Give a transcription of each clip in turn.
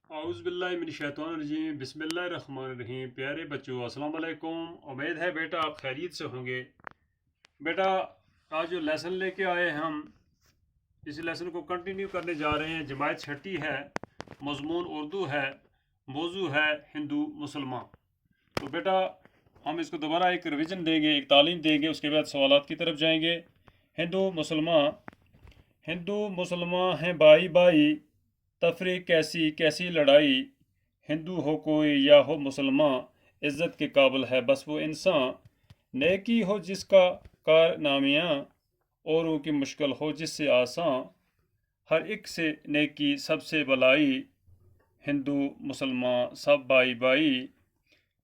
औज़ु बिल्लाहि मिनश शैतानिर रजीम बिस्मिल्लाहिर रहमानिर रहीम। प्यारे बच्चों अस्सलाम वालेकुम। उम्मीद है बेटा आप खैरियत से होंगे। बेटा आज जो लेसन लेके आए हैं हम इस लेसन को कंटिन्यू करने जा रहे हैं। जमात छठी है, मज़मून उर्दू है, मौजू है हिंदू मुसलमान। तो बेटा हम इसको दोबारा एक रिवीजन देंगे, एक तालीम देंगे, उसके बाद सवालात की तरफ जाएंगे। हिंदू मुसलमान हैं भाई भाई, तफरीक कैसी कैसी लड़ाई। हिंदू हो कोई या हो मुसलमान, इज़्ज़त के काबिल है बस वो इंसान। नेकी हो जिसका कारनामियाँ, औरों की मुश्किल हो जिससे आसान। हर एक से नेकी सबसे भलाई, हिंदू मुसलमान सब भाई भाई।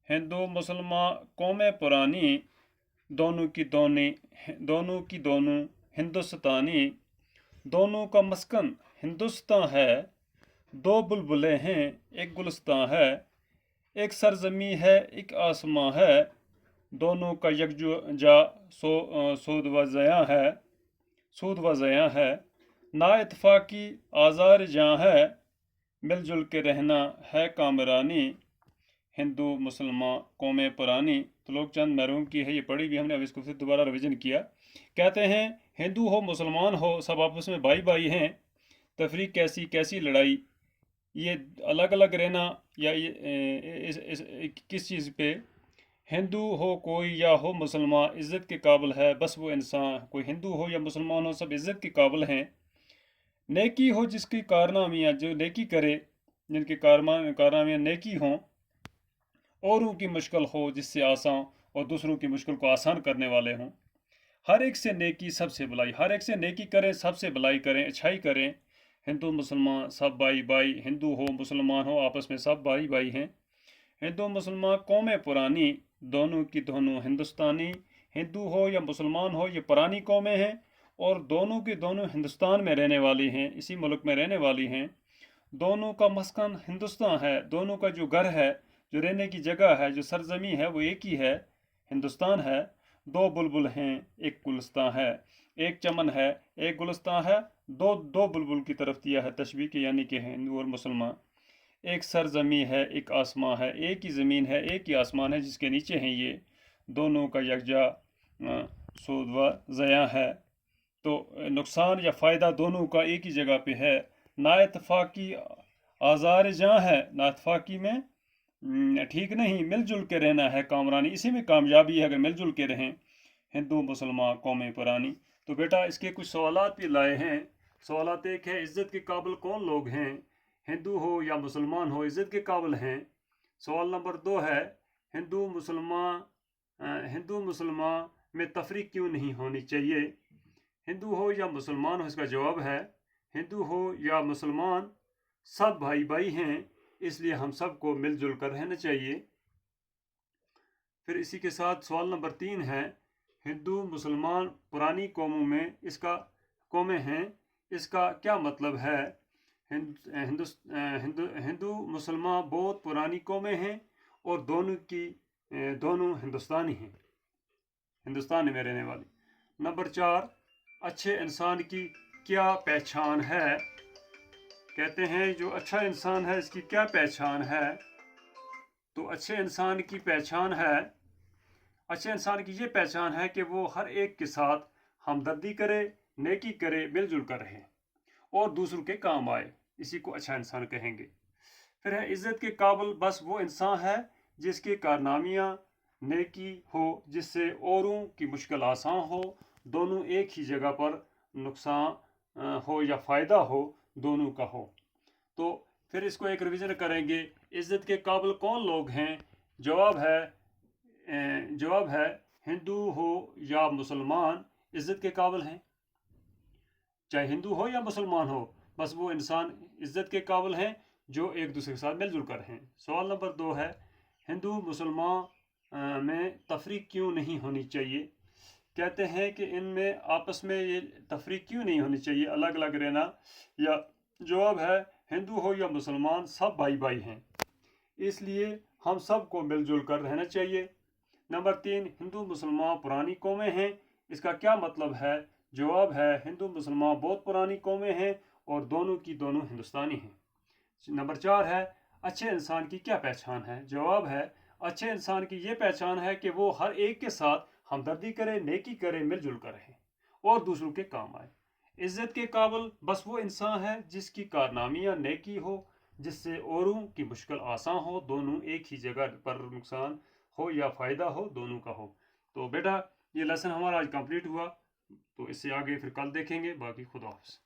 हिंदू मुसलमान कौमें पुरानी, दोनों की दोनों हिंदुस्तानी। दोनों का मस्कन हिंदुस्तान है, दो बुलबुलें हैं एक गुलिस्तान है। एक सरजमी है एक आसमां है, दोनों का यकजा सूद व ज़यां है। ना इत्तफाकी आज़ार जहाँ है, मिलजुल के रहना है कामरानी। हिंदू मुसलमान कौमें पुरानी। तो लोग चंद महरूम की है, ये पढ़ी भी हमने, अब इसको फिर दोबारा रिवीजन किया। कहते हैं हिंदू हो मुसलमान हो सब आपस में भाई भाई हैं, तफरीक कैसी कैसी लड़ाई। ये अलग अलग रहना या किस चीज़ पे। हिंदू हो कोई या हो मुसलमान, इज़्ज़त के काबिल है बस वो इंसान। कोई हिंदू हो या मुसलमान हो सब इज़्ज़त के काबिल हैं। नेकी हो जिसकी कारनामियाँ, जो नेकी करे जिनके कारनामियाँ नेकी हों। औरों की मुश्किल हो जिससे आसान, और दूसरों की मुश्किल को आसान करने वाले हों। हर एक से नेकी सबसे भलाई, हर एक से नेकी करें, सबसे भलाई करें, अच्छाई करें। हिंदू मुसलमान सब भाई भाई, हिंदू हो मुसलमान हो आपस में सब भाई भाई हैं। हिंदू मुसलमान कौमें पुरानी, दोनों की दोनों हिंदुस्तानी। हिंदू हो या मुसलमान हो ये पुरानी कौमें हैं, और दोनों की दोनों हिंदुस्तान में रहने वाली हैं, इसी मुल्क में रहने वाली हैं। दोनों का मस्कन हिंदुस्तान है, दोनों का जो घर है, जो रहने की जगह है, जो सरजमी है वो एक ही है, हिंदुस्तान है। दो बुलबुल हैं एक गुलस्तान है, एक चमन है एक गुलस्तान है। दो दो बुलबुल की तरफ दिया है तशबीह के, यानी कि हिंदू और मुसलमान। एक सरजमी है एक आसमां है, एक ही ज़मीन है एक ही आसमान है जिसके नीचे हैं ये। दोनों का यकजा सूद व ज़यां है। तो नुकसान या फ़ायदा दोनों का एक ही जगह पे है। नाइतफाकी आज़ार जहाँ है, नाइतफाकी में ठीक नहीं, मिलजुल के रहना है कामरानी। इसी में कामयाबी है अगर मिलजुल के रहें। हिंदू मुसलमान कौमें पुरानी। तो बेटा इसके कुछ सवालात भी लाए हैं। सवालात एक है, इज़्ज़त के काबिल कौन लोग हैं। हिंदू हो या मुसलमान हो इज़्ज़त के काबिल हैं। सवाल नंबर 2 है, हिंदू मुसलमान में तफरीक क्यों नहीं होनी चाहिए। हिंदू हो या मुसलमान हो, इसका जवाब है हिंदू हो या मुसलमान सब भाई भाई हैं, इसलिए हम सबको मिलजुल कर रहना चाहिए। फिर इसी के साथ सवाल नंबर 3 है, हिंदू मुसलमान पुरानी कौमें हैं, इसका क्या मतलब है। हिंदू मुसलमान बहुत पुरानी कौमें हैं, और दोनों हिंदुस्तानी हैं, हिंदुस्तान में रहने वाली। नंबर 4, अच्छे इंसान की क्या पहचान है। कहते हैं जो अच्छा इंसान है इसकी क्या पहचान है। तो अच्छे इंसान की पहचान है, अच्छे इंसान की ये पहचान है कि वो हर एक के साथ हमदर्दी करे, नेकी करे, मिलजुल कर रहे और दूसरों के काम आए, इसी को अच्छा इंसान कहेंगे। फिर है इज़्ज़त के काबिल बस वो इंसान है जिसके कारनामियाँ नेकी हो जिससे औरों की मुश्किल आसान हो। दोनों एक ही जगह पर नुकसान हो या फ़ायदा हो, दोनों का हो। तो फिर इसको एक रिवीजन करेंगे। इज़्ज़त के काबिल कौन लोग हैं। जवाब है हिंदू हो या मुसलमान इज़्ज़त के काबिल हैं। चाहे हिंदू हो या मुसलमान हो, बस वो इंसान इज़्ज़त के काबिल हैं जो एक दूसरे के साथ मिलजुल कर हैं। सवाल नंबर 2 है, हिंदू मुसलमान में तफरीक क्यों नहीं होनी चाहिए। कहते हैं कि इनमें आपस में ये तफरीक क्यों नहीं होनी चाहिए, अलग अलग रहना। या जवाब है हिंदू हो या मुसलमान सब भाई भाई हैं, इसलिए हम सब को मिलजुल कर रहना चाहिए। नंबर 3, हिंदू मुसलमान पुरानी कौमें हैं, इसका क्या मतलब है। जवाब है हिंदू मुसलमान बहुत पुरानी कौमें हैं और दोनों की दोनों हिंदुस्तानी हैं। نمبر 4 ہے اچھے انسان کی کیا پہچان ہے؟ جواب ہے اچھے انسان کی یہ پہچان ہے کہ وہ ہر ایک کے ساتھ ہمدردی کرے، نیکی کرے، مل جل کر رہے اور دوسروں کے کام آئے۔ عزت کے قابل بس وہ انسان ہے جس کی کارنامیاں نیکی ہو، جس سے اوروں کی مشکل آسان ہو، دونوں ایک ہی جگہ پر نقصان ہو یا فائدہ ہو، دونوں کا ہو۔ تو بیٹا یہ لیسن ہمارا آج کمپلیٹ ہوا، تو اس سے آگے پھر کل دیکھیں گے۔ باقی خدا حافظ۔